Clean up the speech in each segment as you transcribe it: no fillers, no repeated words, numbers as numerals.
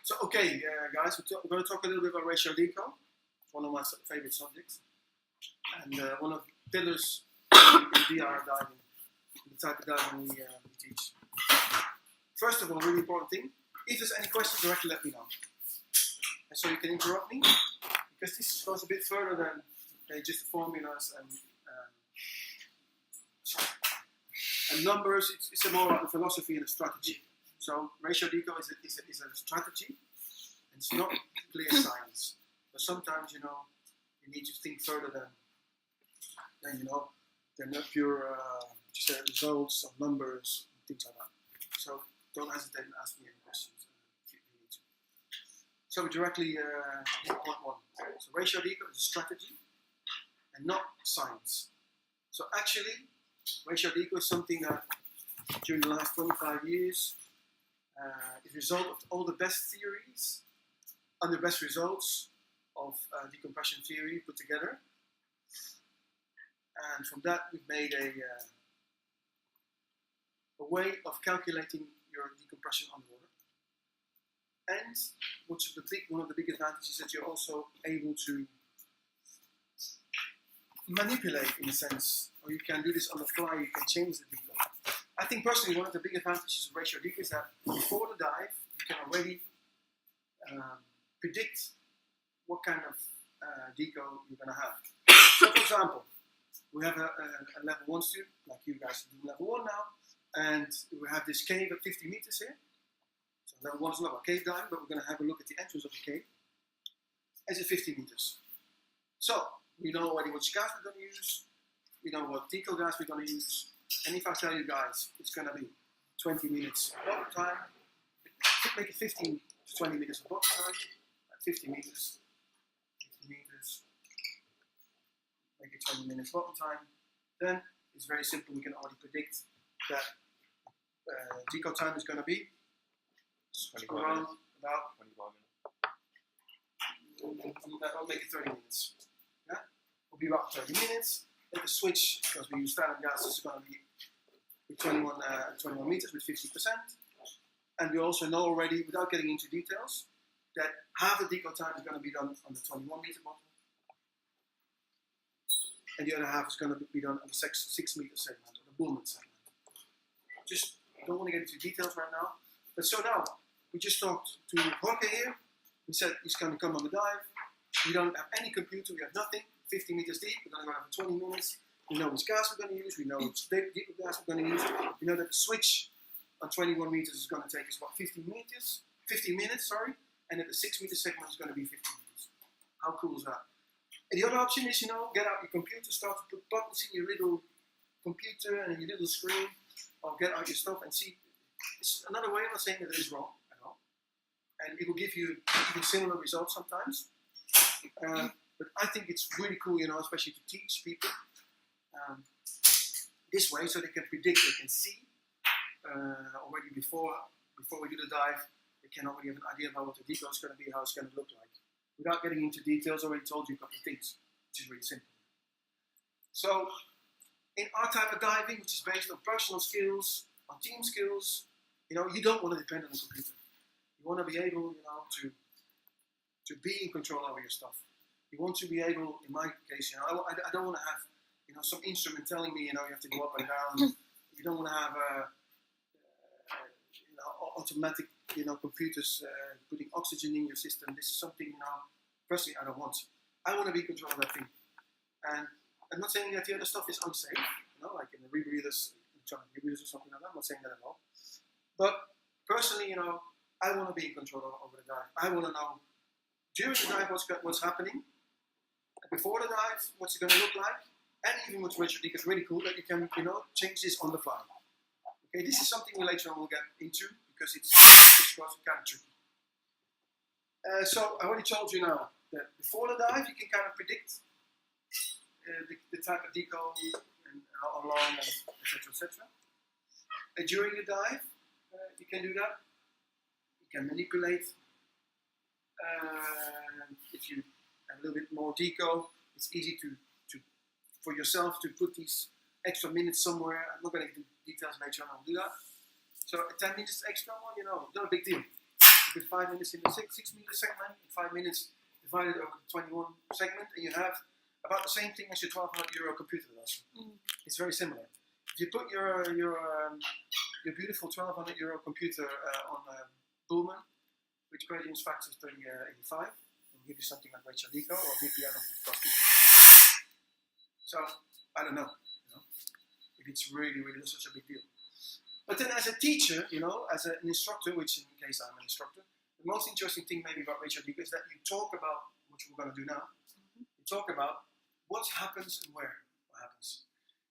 So, okay, guys, we're going to talk a little bit about ratio deco, one of my favorite subjects, and one of the pillars in VR diving, the type of diving we teach. First of all, really important thing, if there's any questions, directly let me know. And so you can interrupt me, because this goes a bit further than just the formulas and numbers. It's more about the philosophy and the strategy. So ratio deco is a strategy. It's not clear science. But sometimes, you need to think further than not pure just results of numbers, things like that. So don't hesitate and ask me any questions if you need to. So we directly hit point one. So ratio deco is a strategy and not science. So actually, ratio deco is something that during the last 25 years is a result of all the best theories and the best results of decompression theory put together. And from that, we've made a way of calculating your decompression underwater. And one of the big advantages is that you're also able to manipulate, in a sense, or you can do this on the fly. You can change the deco. I think personally, one of the big advantages of ratio deco is that before the dive, you can already predict what kind of deco you're going to have. So, for example, we have a level 1 student, like you guys do level 1 now, and we have this cave at 50 meters here. So level 1 is not a cave dive, but we're going to have a look at the entrance of the cave. It's at 50 meters. So we know already which gas we're going to use, we know what deco gas we're going to use, and if I tell you guys it's going to be 20 minutes bottom time, make it 15 to 20 minutes of bottom time, 50 meters, make it 20 minutes bottom time, then it's very simple. We can already predict that deco time is going to be around about 25 minutes. I'll make it 30 minutes. Yeah? Will be about 30 minutes. Then the switch, because we use standard gas, is going to be with 21 meters with 50%. And we also know already, without getting into details, that half the deco time is going to be done on the 21 meter bottom. And the other half is going to be done on the 6 meter segment, or the Bullman segment. Just don't want to get into details right now. But so now, we just talked to Jorge here. We said he's going to come on the dive. We don't have any computer, we have nothing. 50 meters deep, we're going to go for 20 minutes. We know which gas we're going to use, we know which deeper gas we're going to use. We know that the switch on 21 meters is going to take us about 50 minutes, and that the 6 meter segment is going to be 50 minutes. How cool is that? And the other option is, get out your computer, start to put buttons in your little computer and in your little screen, or get out your stuff and see. It's another way. I'm not saying that it is wrong at all. And it will give you even similar results sometimes. But I think it's really cool, especially to teach people this way, so they can predict, they can see already before we do the dive. They can already have an idea about what the deco is going to be, how it's going to look like. Without getting into details, I already told you a couple of things, which is really simple. So, in our type of diving, which is based on personal skills, on team skills, you don't want to depend on the computer. You want to be able, to be in control over your stuff. You want to be able, in my case, I don't want to have, some instrument telling me, you have to go up and down. You don't want to have, automatic, computers putting oxygen in your system. This is something, personally, I don't want. I want to be in control of that thing. And I'm not saying that the other stuff is unsafe, like in the rebreathers, electronic rebreathers or something like that. I'm not saying that at all. But personally, I want to be in control over the dive. I want to know during the dive what's happening. Before the dive, what's it going to look like? And even with ratio deco, it's really cool that you can, change this on the fly. Okay, this is something we later on will get into, because it's kind of tricky. So I already told you now that before the dive, you can kind of predict the type of deco and how long, and etc., etc. And during the dive, you can do that. You can manipulate. If you have a little bit more deco, it's easy for yourself to put these extra minutes somewhere. I'm not going to get into details later on, I'll do that. So 10 minutes extra one, not a big deal. You put 5 minutes in the 6 meter segment, and 5 minutes divided over the 21 segment, and you have about the same thing as your €1,200 computer does. It's very similar. If you put your beautiful €1,200 computer on Bullman, which gradient factor is 85, it'll give you something like RATIO DECO or VPN of +2. So I don't know, if it's really such a big deal. But then as a teacher, as an instructor, which in case I'm an instructor, the most interesting thing maybe about RATIO DECO is that you talk about, which we're going to do now, you talk about what happens and where what happens.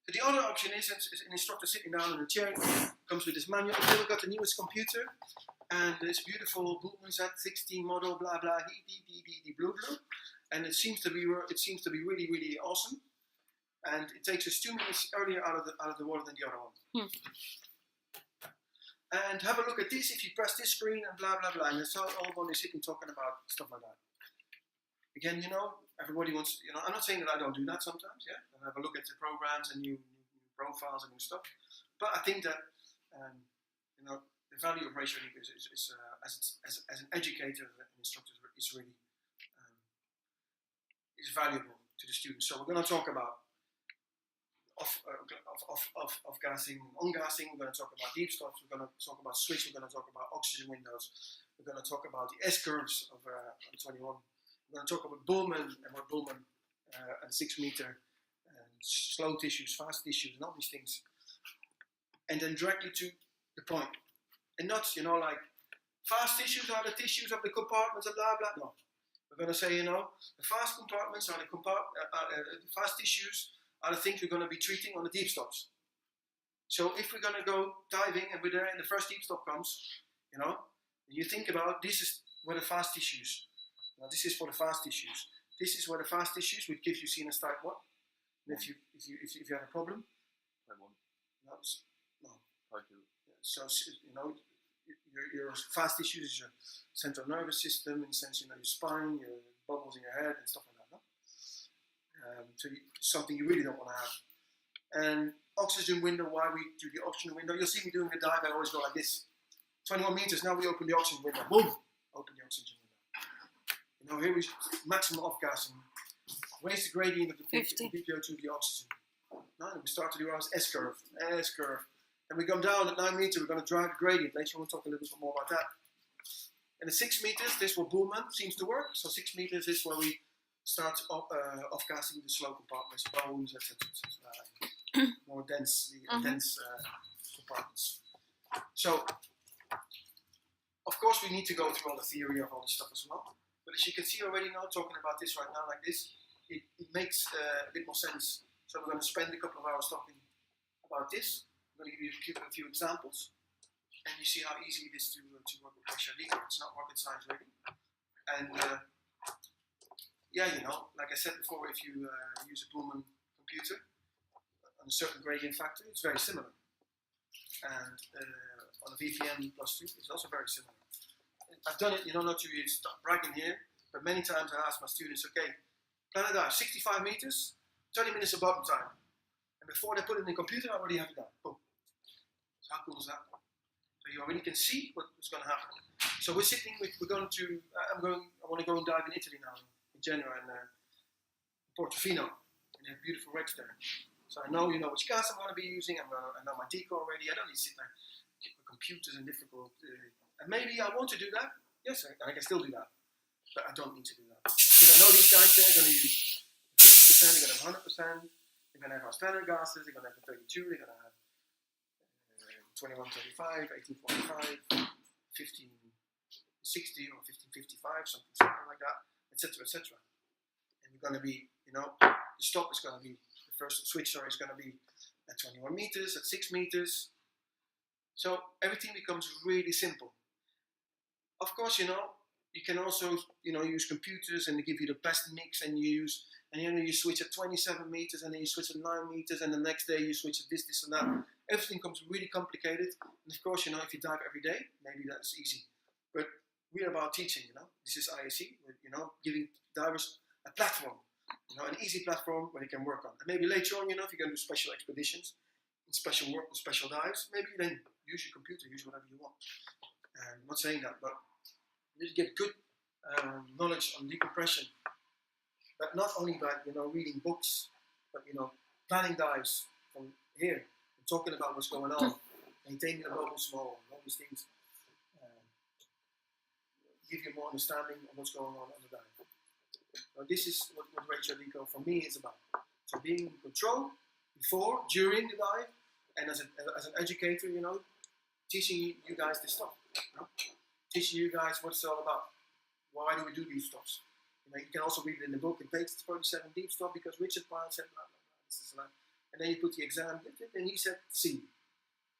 So the other option is an instructor sitting down in a chair, comes with this manual, okay, we've got the newest computer, and this beautiful Bullman Z16 model, blah blah, blue, and it seems to be really awesome, and it takes us 2 minutes earlier out of the water than the other one. And have a look at this if you press this screen and blah blah blah, and so everyone is sitting talking about stuff like that. Again, everybody wants, I'm not saying that I don't do that sometimes, yeah, and have a look at the programs and new profiles and new stuff, but I think that, the value of RATIO DECO is as an educator and instructor is really is valuable to the students. So we're going to talk about off-gassing and on-gassing. We're going to talk about deep stops. We're going to talk about switch. We're going to talk about oxygen windows. We're going to talk about the S-curves of 21. We're going to talk about Bullman and what Bullman and 6 meter and slow tissues, fast tissues, and all these things. And then directly to the point. And not, like, fast tissues are the tissues of the compartments and blah, blah. No. We're going to say, the fast compartments are the fast tissues are the things we're going to be treating on the deep stops. So if we're going to go diving and we're there and the first deep stop comes, you think about this is where the fast tissues. This is for the fast tissues. This is where the fast tissues would give you sinus type 1. And if you have a problem, Type 1. No. Type 2. So your fast tissues is your central nervous system, in the sense your spine, your bubbles in your head, and stuff like that. No? So something you really don't want to have. And oxygen window, why we do the oxygen window? You'll see me doing a dive. I always go like this. 21 meters. Now we open the oxygen window. Boom. Open the oxygen window. Here we maximum off-gassing. Raise the gradient of the VPO to the oxygen. Now we start to do our S-curve. And we come down at 9 meters. We're going to drive the gradient. Later we'll talk a little bit more about that. And at 6 meters, this is where Bullman seems to work. So 6 meters is where we start off-gassing the slow compartments, bones, etc. More dense compartments. So, of course, we need to go through all the theory of all this stuff as well. But as you can see already now, talking about this right now like this, it makes a bit more sense. So we're going to spend a couple of hours talking about this. I'm going to give you a few examples. And you see how easy it is to work with RATIO DECO. It's not rocket science really. And like I said before, if you use a Bullman computer on a certain gradient factor, it's very similar. And on a VPN +2, it's also very similar. I've done it, not to stop bragging here, but many times I ask my students, okay, plan a dive, 65 meters, 30 minutes of bottom time. And before they put it in the computer, I already have it done. Boom. So how cool is that? So you already can see what's going to happen. So we're I want to go and dive in Italy now, in Genoa and Portofino, and they have beautiful wrecks there. So I know, which gas I'm going to be using. I know my deco already. I don't need to sit there with computers and difficult. And maybe I want to do that. Yes, I can still do that. But I don't need to do that. Because I know these guys there are going to use 50%, they're going to have 100%. They're going to have our standard gases. They're going to have 32. They're going to have 2135, 1845, 1560 or 1555, something like that, etc., etc. And we're going to be, the stop is going to be, the first switch is going to be at 21 meters, at 6 meters. So everything becomes really simple. Of course, you can also, use computers and they give you the best mix, and you switch at 27 meters, and then you switch at 9 meters, and the next day you switch at this, and that. Everything becomes really complicated. And of course, if you dive every day, maybe that's easy. But we're about teaching, This is IAC, giving divers a platform, an easy platform where they can work on. And maybe later on, if you're going to do special expeditions, special work, special dives, maybe then use your computer, use whatever you want. I'm not saying that, but You need to get good knowledge on decompression, but not only by reading books, but planning dives from here, and talking about what's going on, maintaining the bubble small, all these things give you more understanding of what's going on the dive. So this is what Ratio Deco for me is about. So being in control before, during the dive, and as an educator, teaching you guys this stuff, teaching you guys what it's all about. Why do we do these stuffs? You can also read it in the book. In page 47, deep stop, because Richard Pyle said blah, blah, blah, this is blah. And then you put the exam, and he said C.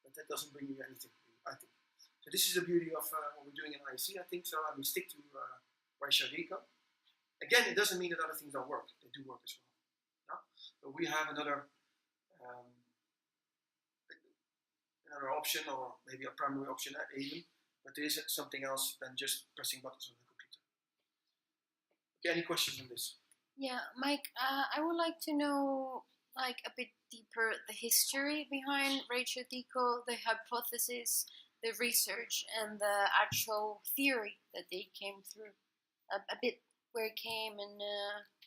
But that doesn't bring you anything, I think. So this is the beauty of what we're doing in IEC, I think. So we stick to Ratio Deco. Again, it doesn't mean that other things don't work. They do work as well. No? But we have another option, or maybe a primary option even. But there is something else than just pressing buttons on the computer. Okay, any questions on this? Yeah, Mike, I would like to know a bit deeper the history behind Ratio Deco, the hypothesis, the research, and the actual theory that they came through. A bit where it came and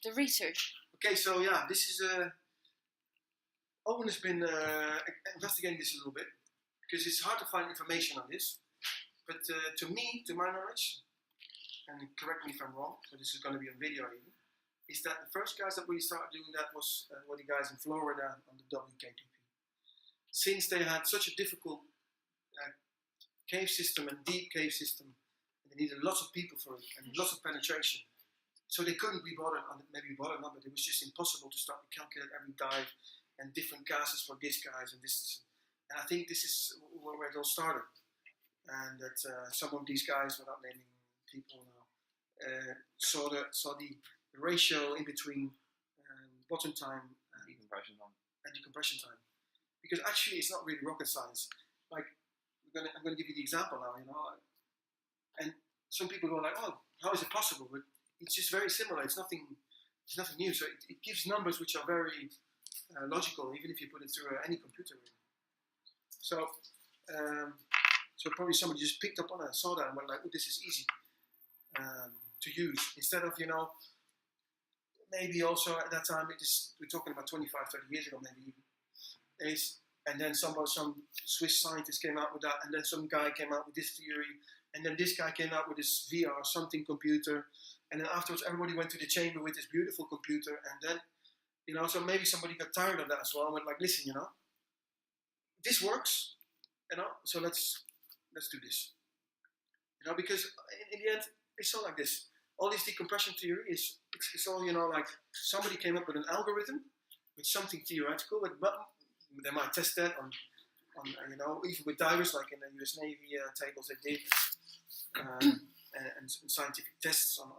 the research. Okay, so yeah, this is Owen has been investigating this a little bit, because it's hard to find information on this. But to my knowledge, and correct me if I'm wrong, so this is going to be on video even, is that the first guys that we started doing that was were the guys in Florida on the WKTP. Since they had such a difficult cave system and deep cave system, and they needed lots of people for it and lots of penetration, so they couldn't be bothered, maybe bothered not, but it was just impossible to start to calculate every dive and different gases for this guys and this. And I think this is where it all started. And that some of these guys, without naming people now, saw the ratio in between bottom time and decompression time. Because actually, it's not really rocket science. Like I'm going to give you the example now. And some people go like, "Oh, how is it possible?" But it's just very similar. It's nothing new. So it gives numbers which are very logical, even if you put it through any computer. So. So probably somebody just picked up on it, saw that, and went like, "Oh, this is easy to use." Instead of, maybe also at that time, we're talking about 25, 30 years ago, maybe even. And then some Swiss scientist came out with that, and then some guy came out with this theory, and then this guy came out with this VR something computer, and then afterwards everybody went to the chamber with this beautiful computer, and then, so maybe somebody got tired of that as well, and went like, "Listen, this works, so let's do this." Because in the end, it's all like this. All this decompression theory it's all, like somebody came up with an algorithm with something theoretical, but they might test that on even with divers, like in the US Navy tables they did, and scientific tests on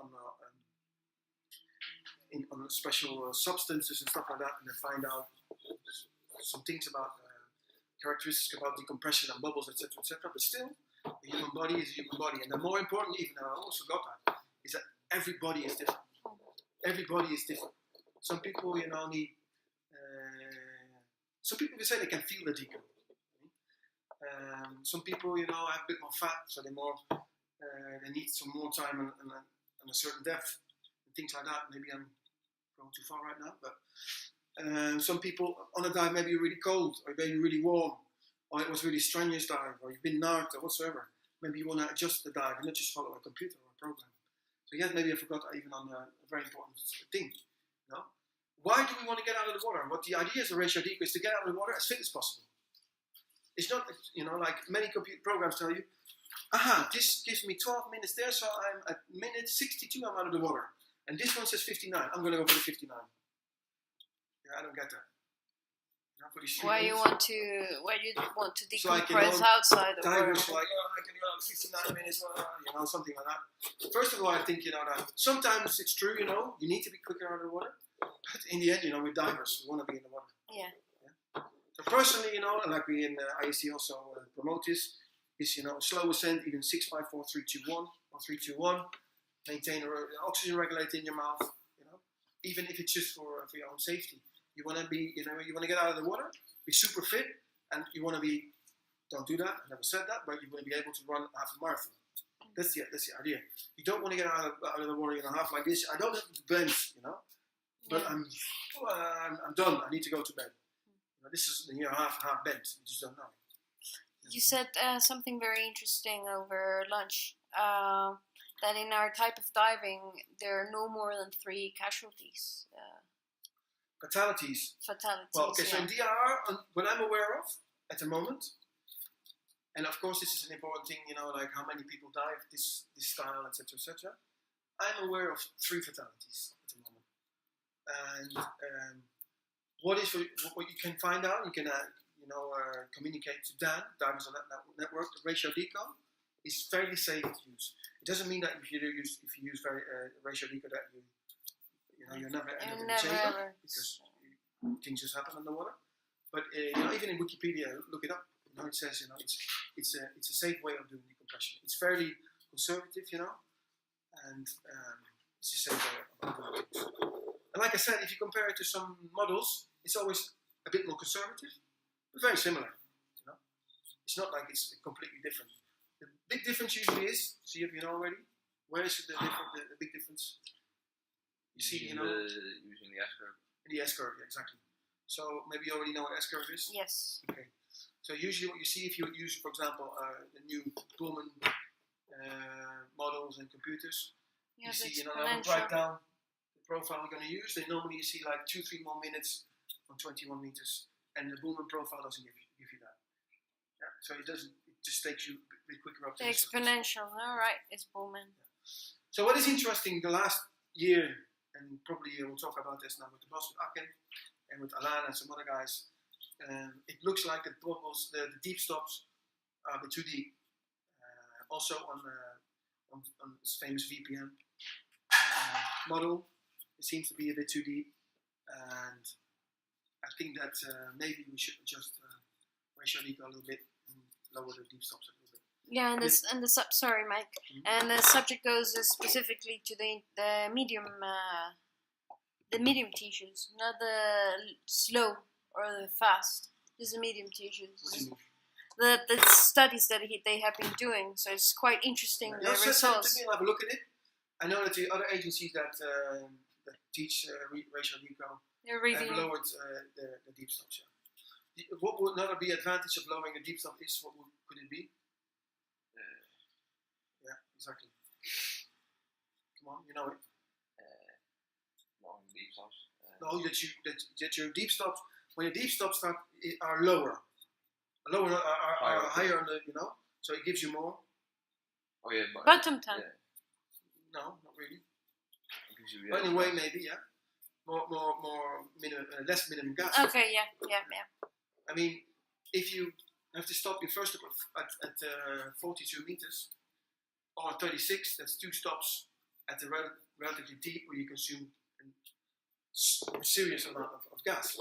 special substances and stuff like that, and they find out some things about characteristics about decompression and bubbles, etc., etc. But still, the human body is a human body, and the more important, even I also got that, is that everybody is different. Everybody is different. Some people, need. Some people will say they can feel the deco. Some people, have a bit more fat, so they need some more time and a certain depth and things like that. Maybe I'm going too far right now, but. Some people on a dive maybe really cold, or maybe really warm, or it was really strenuous dive, or you've been narked or whatsoever. Maybe you want to adjust the dive and not just follow a computer or a program. So yes, maybe I forgot even on a very important thing. Why do we want to get out of the water? What the idea is of Ratio Deco is to get out of the water as fit as possible. It's not, like many computer programs tell you, this gives me 12 minutes there, so I'm at minute 62, I'm out of the water. And this one says 59, I'm going to go for the 59. Yeah, I don't get that. Why you want to decompress outside the water? Divers like, I can go out 59 minutes, something like that. First of all, I think, that sometimes it's true, you need to be quicker out of the water. But in the end, we're divers, we want to be in the water. Yeah. So personally, like we in IEC also promote this, is, slow ascent, even 6, 5, 4, 3, 2, 1, or 3, 2, 1. Maintain an oxygen regulator in your mouth, even if it's just for your own safety. You want to be, you want to get out of the water, be super fit, and you want to be, don't do that, I never said that, but you want to be able to run half a marathon. That's the idea. You don't want to get out of the 1.5 like this. I don't have to bend, but Yeah. I'm done. I need to go to bed. This is half bent. You just don't know. You said something very interesting over lunch. That in our type of diving, there are no more than 3 casualties. Fatalities. Fatalities. Well, okay. So in DRR, what I'm aware of at the moment, and of course this is an important thing, like how many people dive this style, etc., etc. I'm aware of 3 fatalities at the moment, and what you can find out, you can communicate to Dan, Divers on that Network. The ratio deco is fairly safe to use. It doesn't mean that if you use ratio deco that you'll never end up in the chamber, because things just happen underwater. But even in Wikipedia, look it up. It says it's a safe way of doing decompression. It's fairly conservative, and it's a safe way of doing things. And like I said, if you compare it to some models, it's always a bit more conservative, but very similar. It's not like it's completely different. The big difference usually is, see if you know already, where is the big difference? You see, using the S curve. In the S curve, yeah, exactly. So maybe you already know what S curve is? Yes. Okay. So usually what you see if you use, for example, the new Pullman models and computers, you see, write down the profile we're going to use. Then normally you see like 2-3 more minutes on 21 meters, and the Pullman profile doesn't give you that. Yeah. So it doesn't. It just takes you a bit quicker up to the exponential. All right, it's Pullman. Yeah. So what is interesting, the last year, and probably we'll talk about this now with the boss, with Aken, and with Alan and some other guys. It looks like the bubbles, the deep stops are a bit too deep. Also on this famous VPN model, it seems to be a bit too deep, and I think that maybe we should adjust ratio deco a little bit and lower the deep stops a little bit. Yeah, sorry, Mike. Mm-hmm. And the subject goes specifically to the medium tissues, not the slow or the fast. Just the medium tissues. The studies that they have been doing, so it's quite interesting. The results. I'll have a look at it. I know that the other agencies that teach ratio deco have lowered the deep stops. Yeah. What would another be advantage of lowering a deep stop is? What could it be? Yeah, exactly. Come on, you know it. Lowering deep stops. No, that your deep stops, when your deep stops are lower, are higher on the, so it gives you more. Oh yeah, bottom time. Yeah. No, not really. It gives you, but in a way, maybe, yeah. More minimum, less minimum gas. Okay, yeah. I mean, if you have to stop your first stop at 42 meters or 36, that's 2 stops at the relatively deep where you consume a serious amount of gas.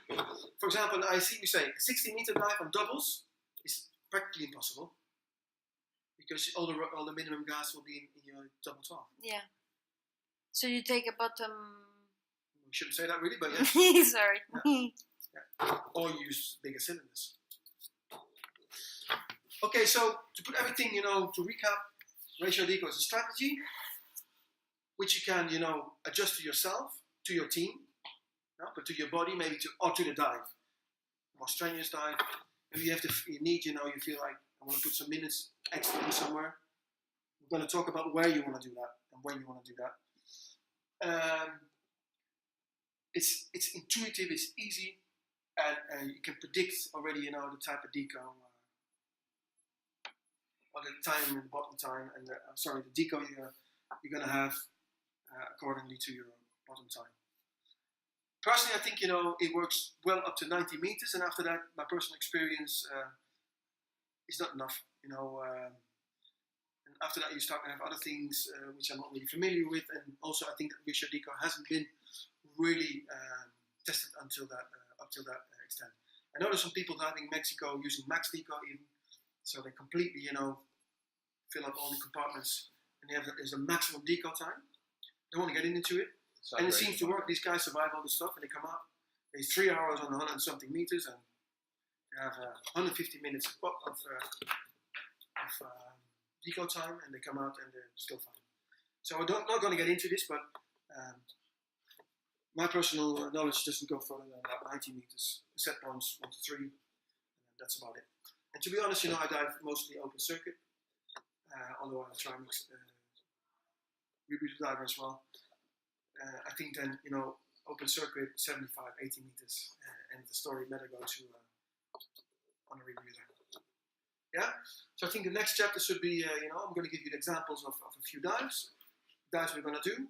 Yeah? For example, I see you say a 60-meter dive on doubles is practically impossible because all the minimum gas will be in your double 12. Yeah. So you take a bottom. We shouldn't say that really, but yeah. Sorry. Yeah. Yeah. Or use bigger cylinders. Okay, so to put everything, to recap, ratio deco is a strategy which you can, adjust to yourself, to your team, but to your body, maybe or to the dive. More strenuous dive. If you you feel like I want to put some minutes extra in somewhere. We're going to talk about where you want to do that and when you want to do that. It's intuitive, it's easy, and you can predict already, the type of deco, or the time and the bottom time, and the deco you're going to have accordingly to your bottom time. Personally, I think it works well up to 90 meters, and after that, my personal experience is not enough. And after that, you start to have other things which I'm not really familiar with, and also I think that ratio deco hasn't been really tested up to that extent. I know there's some people diving Mexico using max deco even, so they completely fill up all the compartments, and there's a maximum deco time. They want to get into it, and it seems to work. These guys survive all this stuff, and they come out. It's 3 hours on 100 and something meters, and they have 150 minutes of deco time, and they come out and they're still fine. So I'm not going to get into this, but my personal knowledge doesn't go further than about 90 meters. Set points 1 to 3, and that's about it. And to be honest, I dive mostly open circuit, although I try and mix rebreather diver as well. I think then, open circuit 75, 80 meters, and the story better go to on a rebreather. Yeah. So I think the next chapter should be, I'm going to give you the examples of a few dives we're going to do,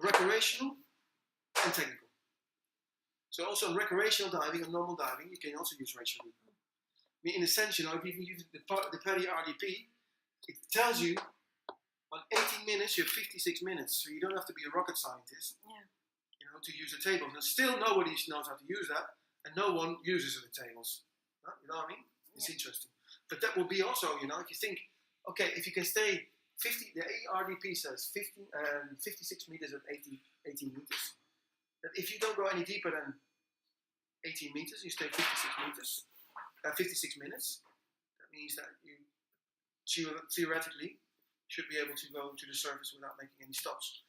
recreational and technical. So also in recreational diving and normal diving, you can also use ratio deco. I mean, in a sense, if you use the PADI RDP, it tells you on 18 minutes you have 56 minutes, so you don't have to be a rocket scientist, to use the tables. And still nobody knows how to use that, and no one uses the tables. You know what I mean? It's interesting. But that will be also, if you think, okay, if you can stay 50, the RDP says 56 meters at 18 meters. That if you don't go any deeper than 18 meters, you stay 56 minutes. That means that you theoretically should be able to go to the surface without making any stops.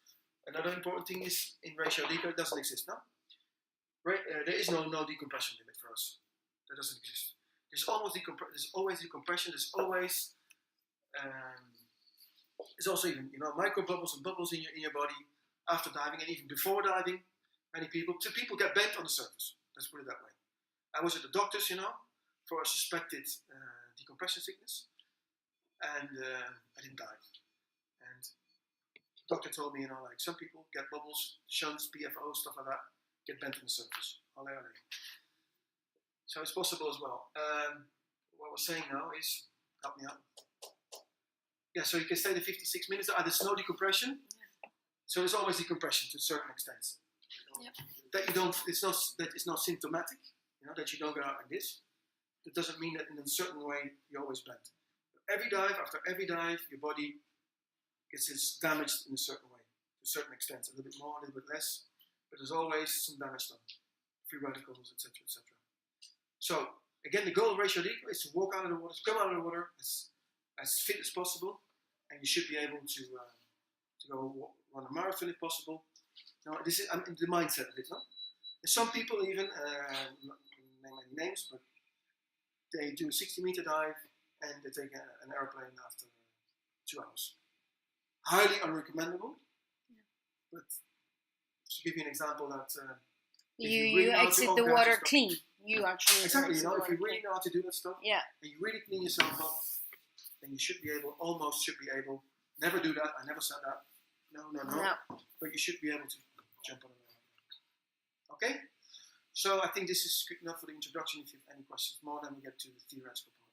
Another important thing is in ratio deco, it doesn't exist now. There is no decompression limit for us. That doesn't exist. There's always decompression. There's always there's also even micro bubbles and bubbles in your body after diving and even before diving. Many people get bent on the surface. Let's put it that way. I was at the doctor's, for a suspected decompression sickness, and I didn't dive. And the doctor told me, like some people get bubbles, shunts, PFO, stuff like that, get bent on the surface. Ole, ole. So it's possible as well. What we're saying now is, help me out. Yeah, so you can stay the 56 minutes. There's no decompression, so there's always decompression to a certain extent. Yep. That it's not symptomatic. That you don't go out like this. That doesn't mean that in a certain way you're always bent. After every dive, your body gets damaged in a certain way, to a certain extent, a little bit more, a little bit less, but there's always some damage done, free radicals, etc., etc. So again, the goal of ratio deco is to walk out of the water, to come out of the water as fit as possible, and you should be able to go run a marathon if possible. Now, this is the mindset of it. No? There's some people even, name any names, but they do a 60-meter dive and they take an airplane after 2 hours. Highly unrecommendable, but to give you an example that you exit the water clean. You actually exactly. If you really know how to do that stuff, and you really clean yourself up, then you should be able. Never do that. I never said that. No. But you should be able to jump on it. Okay. So I think this is good enough for the introduction. If you have any questions more, then we get to the theoretical part.